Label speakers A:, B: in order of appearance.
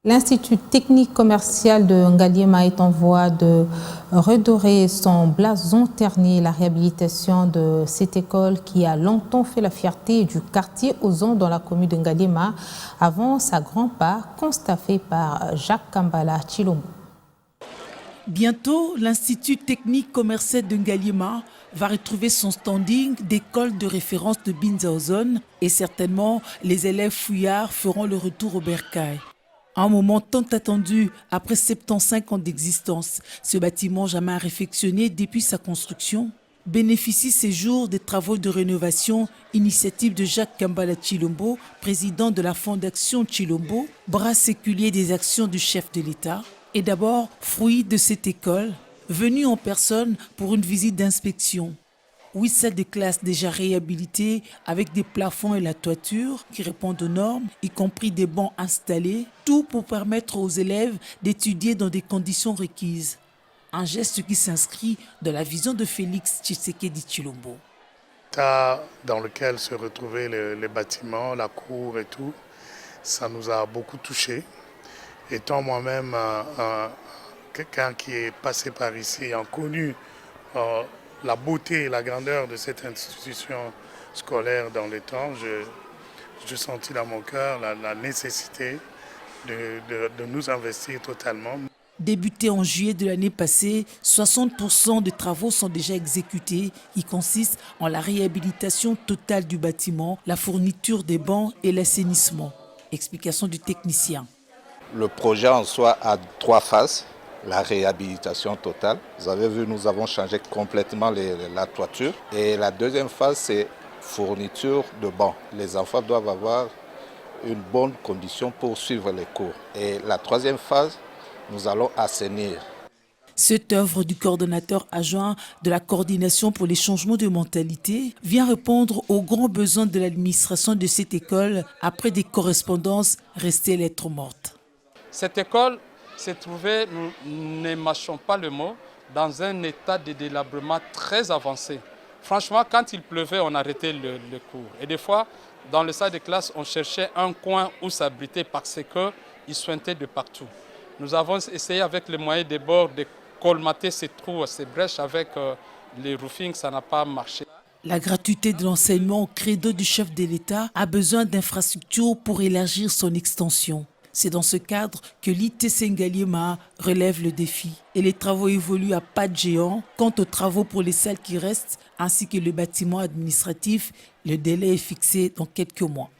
A: L'Institut technique commercial de Ngaliema est en voie de redorer son blason terni. La réhabilitation de cette école qui a longtemps fait la fierté du quartier Ozon dans la commune de Ngaliema avance à grands pas, constat fait par Jacques Kambala Chilombo.
B: Bientôt, l'Institut technique commercial de Ngaliema va retrouver son standing d'école de référence de Binza Ozon et certainement les élèves fouillards feront le retour au bercail. Un moment tant attendu après 75 ans d'existence, ce bâtiment jamais réfectionné depuis sa construction bénéficie ces jours des travaux de rénovation, initiative de Jacques Kambala Chilombo, président de la Fondation Chilombo, bras séculier des actions du chef de l'État, et d'abord fruit de cette école, venu en personne pour une visite d'inspection. 8 salles de classe déjà réhabilitées avec des plafonds et la toiture qui répondent aux normes, y compris des bancs installés, tout pour permettre aux élèves d'étudier dans des conditions requises. Un geste qui s'inscrit dans la vision de Félix Tshisekedi Tshilombo.
C: Dans lequel se retrouvaient les bâtiments, la cour et tout, ça nous a beaucoup touchés. Étant moi-même quelqu'un qui est passé par ici et a connu la beauté et la grandeur de cette institution scolaire dans les temps, je sentis dans mon cœur la nécessité de nous investir totalement.
B: Débuté en juillet de l'année passée, 60% des travaux sont déjà exécutés. Ils consistent en la réhabilitation totale du bâtiment, la fourniture des bancs et l'assainissement. Explication du technicien.
D: Le projet en soi a 3 phases. La réhabilitation totale. Vous avez vu, nous avons changé complètement la toiture. Et la deuxième phase, c'est fourniture de bancs. Les enfants doivent avoir une bonne condition pour suivre les cours. Et la troisième phase, nous allons assainir.
B: Cette œuvre du coordonnateur adjoint de la coordination pour les changements de mentalité vient répondre aux grands besoins de l'administration de cette école après des correspondances restées lettres mortes.
E: Cette école s'est trouvée, nous ne mâchons pas le mot, dans un état de délabrement très avancé. Franchement, quand il pleuvait, on arrêtait le cours. Et des fois, dans le salle de classe, on cherchait un coin où s'abriter parce qu'il suintait de partout. Nous avons essayé avec les moyens des bords de colmater ces trous, ces brèches avec les roofings, ça n'a pas marché.
B: La gratuité de l'enseignement au credo du chef de l'État a besoin d'infrastructures pour élargir son extension. C'est dans ce cadre que l'ITC Ngaliema relève le défi. Et les travaux évoluent à pas de géant. Quant aux travaux pour les salles qui restent, ainsi que le bâtiment administratif, le délai est fixé dans quelques mois.